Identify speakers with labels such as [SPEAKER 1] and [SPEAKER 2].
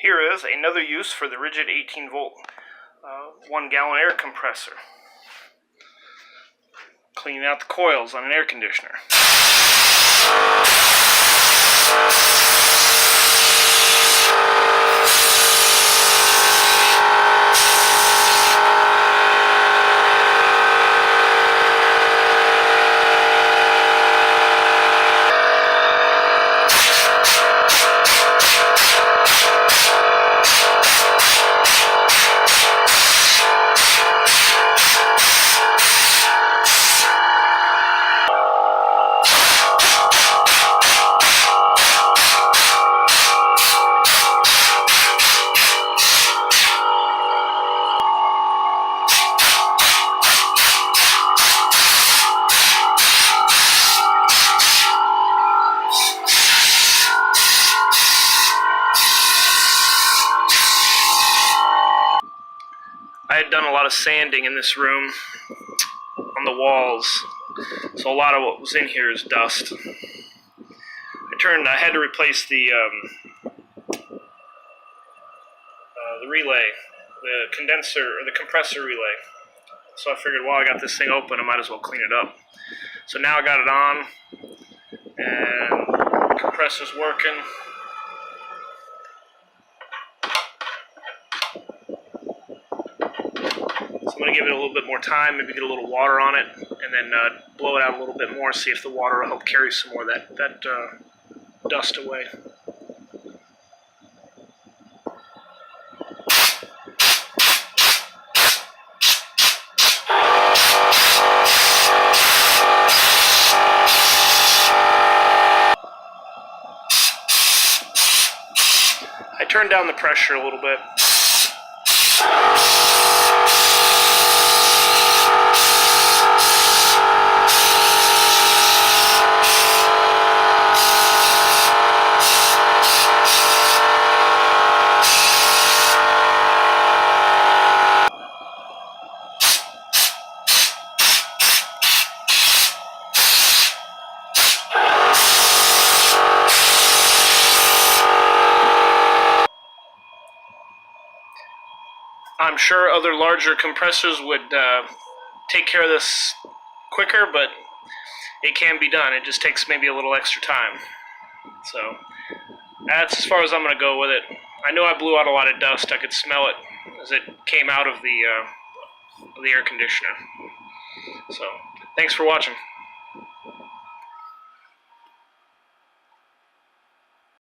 [SPEAKER 1] Here is another use for the Ridgid 18 volt 1 gallon air compressor. Cleaning out the coils on an air conditioner. I had done a lot of sanding in this room on the walls, so a lot of what was in here is dust. I had to replace the relay, the condenser, or the compressor relay. So I figured while I got this thing open, I might as well clean it up. So now I got it on, and the compressor's working. So I'm going to give it a little bit more time, maybe get a little water on it, and then blow it out a little bit more, see if the water will help carry some more of that dust away. I turned down the pressure a little bit. I'm sure other larger compressors would take care of this quicker, but it can be done. It just takes maybe a little extra time. So that's as far as I'm going to go with it. I know I blew out a lot of dust. I could smell it as it came out of the air conditioner. So thanks for watching.